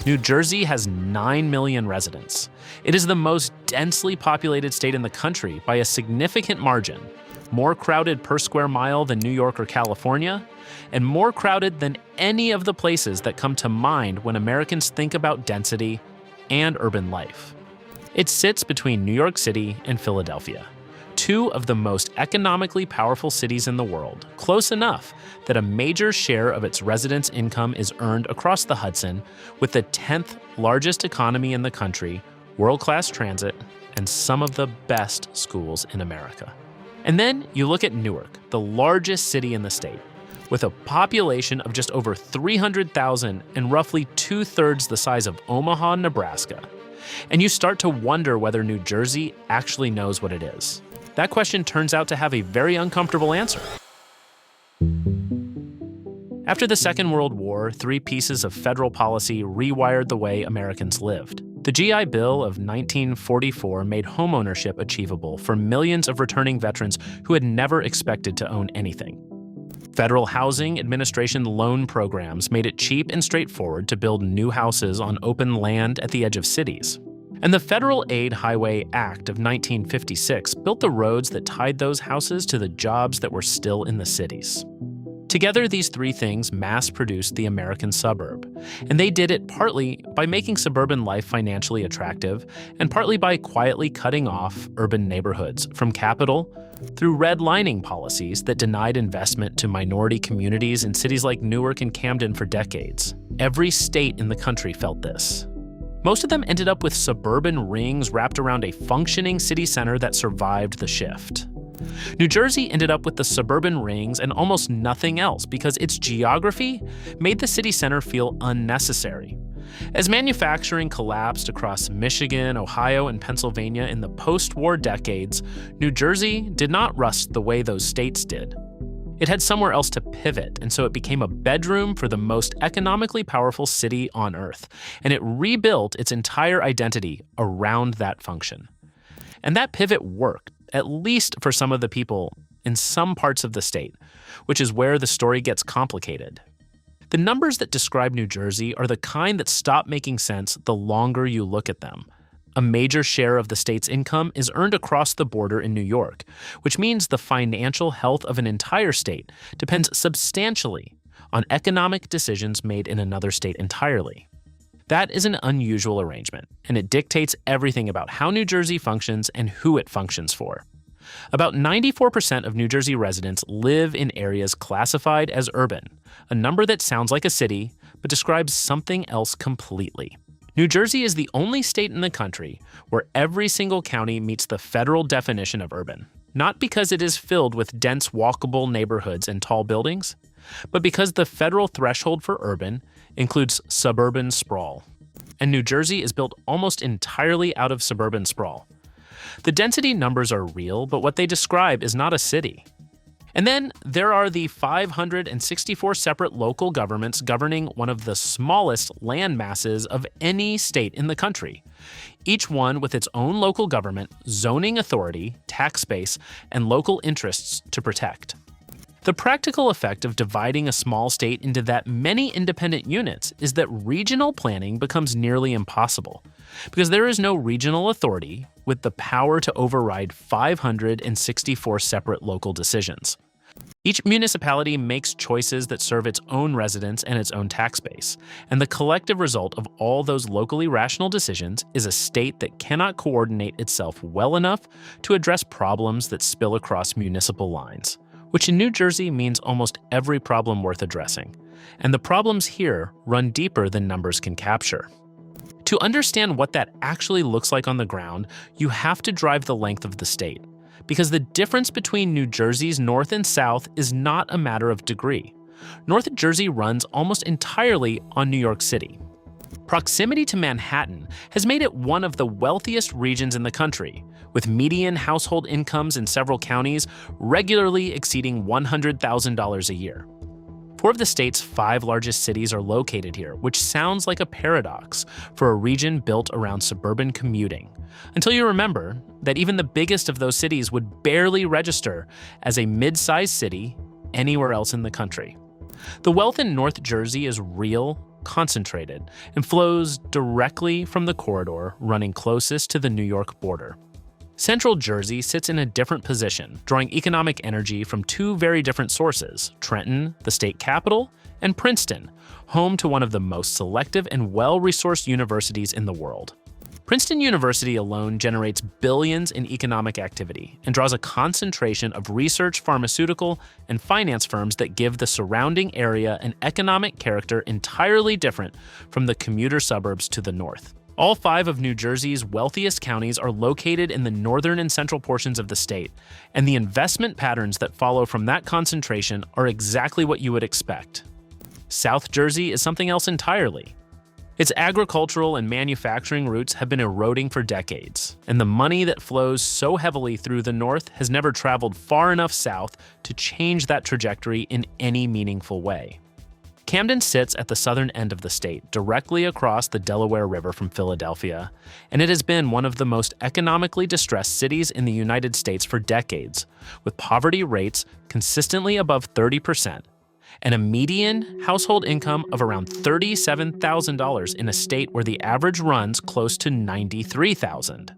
New Jersey has 9 million residents. It is the most densely populated state in the country by a significant margin, more crowded per square mile than New York or California, and more crowded than any of the places that come to mind when Americans think about density and urban life. It sits between New York City and Philadelphia, two of the most economically powerful cities in the world, close enough that a major share of its residents' income is earned across the Hudson, with the 10th largest economy in the country, world-class transit, and some of the best schools in America. And then you look at Newark, the largest city in the state, with a population of just over 300,000 and roughly 2/3 the size of Omaha, Nebraska. And you start to wonder whether New Jersey actually knows what it is. That question turns out to have a very uncomfortable answer. After the Second World War, three pieces of federal policy rewired the way Americans lived. The GI Bill of 1944 made homeownership achievable for millions of returning veterans who had never expected to own anything. Federal Housing Administration loan programs made it cheap and straightforward to build new houses on open land at the edge of cities. And the Federal Aid Highway Act of 1956 built the roads that tied those houses to the jobs that were still in the cities. Together, these three things mass-produced the American suburb, and they did it partly by making suburban life financially attractive, and partly by quietly cutting off urban neighborhoods from capital through redlining policies that denied investment to minority communities in cities like Newark and Camden for decades. Every state in the country felt this. Most of them ended up with suburban rings wrapped around a functioning city center that survived the shift. New Jersey ended up with the suburban rings and almost nothing else because its geography made the city center feel unnecessary. As manufacturing collapsed across Michigan, Ohio, and Pennsylvania in the post-war decades, New Jersey did not rust the way those states did. It had somewhere else to pivot, and so it became a bedroom for the most economically powerful city on Earth, and it rebuilt its entire identity around that function. And that pivot worked, at least for some of the people in some parts of the state, which is where the story gets complicated. The numbers that describe New Jersey are the kind that stop making sense the longer you look at them. A major share of the state's income is earned across the border in New York, which means the financial health of an entire state depends substantially on economic decisions made in another state entirely. That is an unusual arrangement, and it dictates everything about how New Jersey functions and who it functions for. About 94% of New Jersey residents live in areas classified as urban, a number that sounds like a city, but describes something else completely. New Jersey is the only state in the country where every single county meets the federal definition of urban, not because it is filled with dense walkable neighborhoods and tall buildings, but because the federal threshold for urban includes suburban sprawl. And New Jersey is built almost entirely out of suburban sprawl. The density numbers are real, but what they describe is not a city. And then there are the 564 separate local governments governing one of the smallest land masses of any state in the country, each one with its own local government, zoning authority, tax base, and local interests to protect. The practical effect of dividing a small state into that many independent units is that regional planning becomes nearly impossible, because there is no regional authority with the power to override 564 separate local decisions. Each municipality makes choices that serve its own residents and its own tax base, and the collective result of all those locally rational decisions is a state that cannot coordinate itself well enough to address problems that spill across municipal lines, which in New Jersey means almost every problem worth addressing. And the problems here run deeper than numbers can capture. To understand what that actually looks like on the ground, you have to drive the length of the state, because the difference between New Jersey's north and south is not a matter of degree. North Jersey runs almost entirely on New York City. Proximity to Manhattan has made it one of the wealthiest regions in the country, with median household incomes in several counties regularly exceeding $100,000 a year. 4 of the state's 5 largest cities are located here, which sounds like a paradox for a region built around suburban commuting, until you remember that even the biggest of those cities would barely register as a mid-sized city anywhere else in the country. The wealth in North Jersey is real concentrated, and flows directly from the corridor running closest to the New York border. Central Jersey sits in a different position, drawing economic energy from two very different sources: Trenton, the state capital, and Princeton, home to one of the most selective and well-resourced universities in the world. Princeton University alone generates billions in economic activity and draws a concentration of research, pharmaceutical, and finance firms that give the surrounding area an economic character entirely different from the commuter suburbs to the north. All 5 of New Jersey's wealthiest counties are located in the northern and central portions of the state, and the investment patterns that follow from that concentration are exactly what you would expect. South Jersey is something else entirely. Its agricultural and manufacturing roots have been eroding for decades, and the money that flows so heavily through the north has never traveled far enough south to change that trajectory in any meaningful way. Camden sits at the southern end of the state, directly across the Delaware River from Philadelphia, and it has been one of the most economically distressed cities in the United States for decades, with poverty rates consistently above 30%. And a median household income of around $37,000 in a state where the average runs close to $93,000.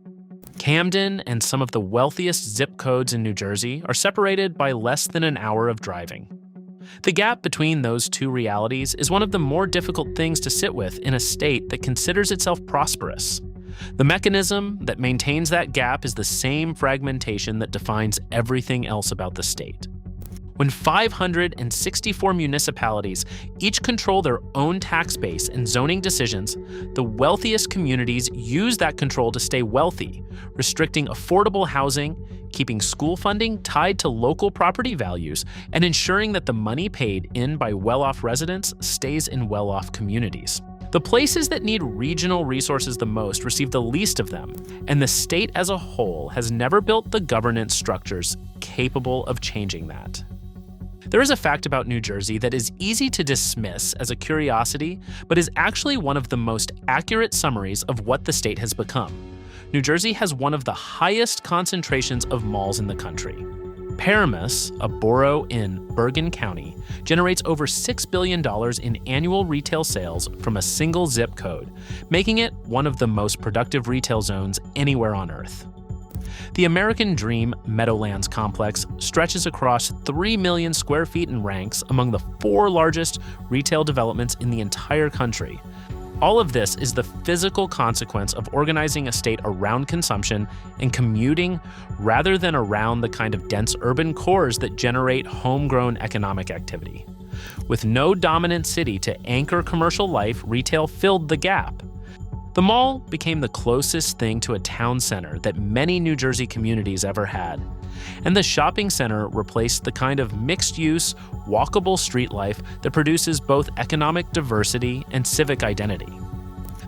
Camden and some of the wealthiest zip codes in New Jersey are separated by less than an hour of driving. The gap between those two realities is one of the more difficult things to sit with in a state that considers itself prosperous. The mechanism that maintains that gap is the same fragmentation that defines everything else about the state. When 564 municipalities each control their own tax base and zoning decisions, the wealthiest communities use that control to stay wealthy, restricting affordable housing, keeping school funding tied to local property values, and ensuring that the money paid in by well-off residents stays in well-off communities. The places that need regional resources the most receive the least of them, and the state as a whole has never built the governance structures capable of changing that. There is a fact about New Jersey that is easy to dismiss as a curiosity, but is actually one of the most accurate summaries of what the state has become. New Jersey has one of the highest concentrations of malls in the country. Paramus, a borough in Bergen County, generates over $6 billion in annual retail sales from a single zip code, making it one of the most productive retail zones anywhere on Earth. The American Dream Meadowlands complex stretches across 3 million square feet and ranks among the 4 largest retail developments in the entire country. All of this is the physical consequence of organizing a state around consumption and commuting rather than around the kind of dense urban cores that generate homegrown economic activity. With no dominant city to anchor commercial life, retail filled the gap. The mall became the closest thing to a town center that many New Jersey communities ever had, and the shopping center replaced the kind of mixed-use, walkable street life that produces both economic diversity and civic identity.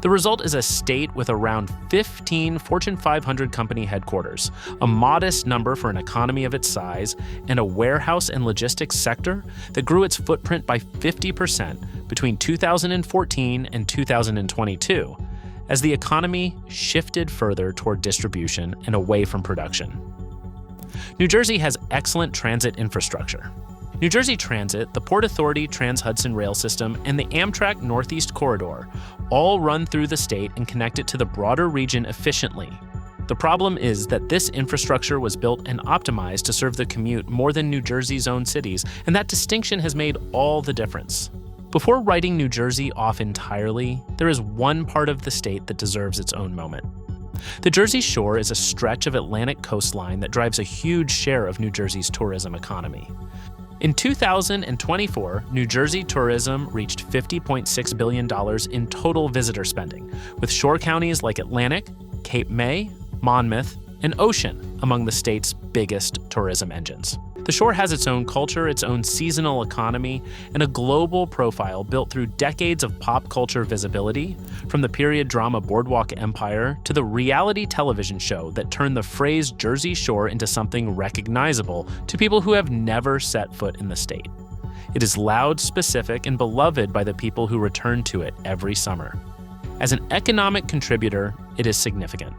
The result is a state with around 15 Fortune 500 company headquarters, a modest number for an economy of its size, and a warehouse and logistics sector that grew its footprint by 50% between 2014 and 2022. As the economy shifted further toward distribution and away from production. New Jersey has excellent transit infrastructure. New Jersey Transit, the Port Authority Trans-Hudson Rail System, and the Amtrak Northeast Corridor all run through the state and connect it to the broader region efficiently. The problem is that this infrastructure was built and optimized to serve the commute more than New Jersey's own cities, and that distinction has made all the difference. Before writing New Jersey off entirely, there is one part of the state that deserves its own moment. The Jersey Shore is a stretch of Atlantic coastline that drives a huge share of New Jersey's tourism economy. In 2024, New Jersey tourism reached $50.6 billion in total visitor spending, with shore counties like Atlantic, Cape May, Monmouth, and Ocean among the state's biggest tourism engines. The shore has its own culture, its own seasonal economy, and a global profile built through decades of pop culture visibility, from the period drama Boardwalk Empire to the reality television show that turned the phrase Jersey Shore into something recognizable to people who have never set foot in the state. It is loud, specific, and beloved by the people who return to it every summer. As an economic contributor, it is significant.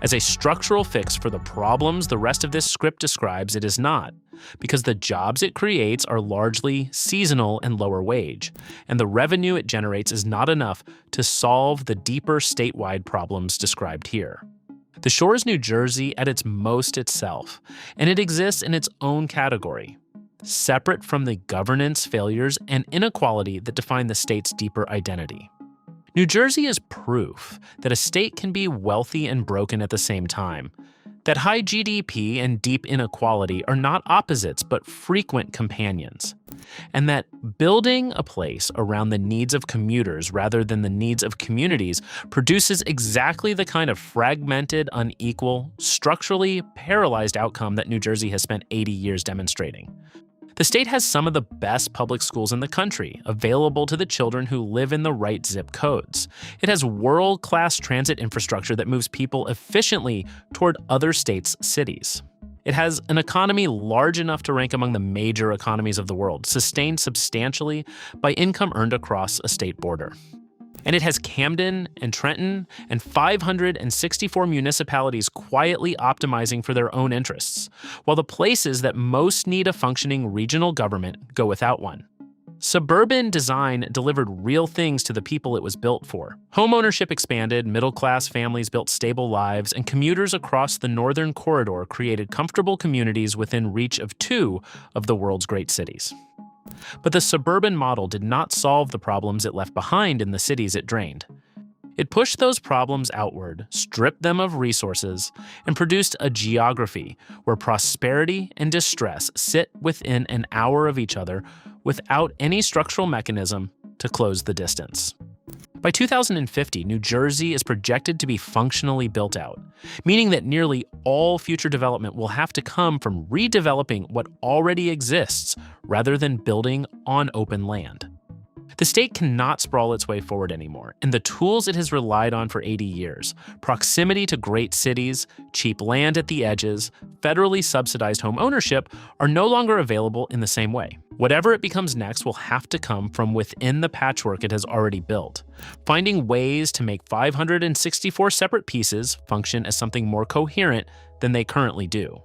As a structural fix for the problems the rest of this script describes, it is not, because the jobs it creates are largely seasonal and lower wage, and the revenue it generates is not enough to solve the deeper statewide problems described here. The Shore is New Jersey at its most itself, and it exists in its own category, separate from the governance failures and inequality that define the state's deeper identity. New Jersey is proof that a state can be wealthy and broken at the same time, that high GDP and deep inequality are not opposites but frequent companions, and that building a place around the needs of commuters rather than the needs of communities produces exactly the kind of fragmented, unequal, structurally paralyzed outcome that New Jersey has spent 80 years demonstrating. The state has some of the best public schools in the country, available to the children who live in the right zip codes. It has world-class transit infrastructure that moves people efficiently toward other states' cities. It has an economy large enough to rank among the major economies of the world, sustained substantially by income earned across a state border. And it has Camden and Trenton and 564 municipalities quietly optimizing for their own interests, while the places that most need a functioning regional government go without one. Suburban design delivered real things to the people it was built for. Homeownership expanded, middle-class families built stable lives, and commuters across the northern corridor created comfortable communities within reach of 2 of the world's great cities. But the suburban model did not solve the problems it left behind in the cities it drained. It pushed those problems outward, stripped them of resources, and produced a geography where prosperity and distress sit within an hour of each other without any structural mechanism to close the distance. By 2050, New Jersey is projected to be functionally built out, meaning that nearly all future development will have to come from redeveloping what already exists rather than building on open land. The state cannot sprawl its way forward anymore, and the tools it has relied on for 80 years, proximity to great cities, cheap land at the edges, federally subsidized home ownership, are no longer available in the same way. Whatever it becomes next will have to come from within the patchwork it has already built, finding ways to make 564 separate pieces function as something more coherent than they currently do.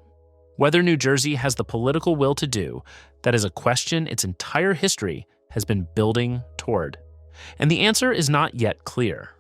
Whether New Jersey has the political will to do, that is a question its entire history has been building toward. And the answer is not yet clear.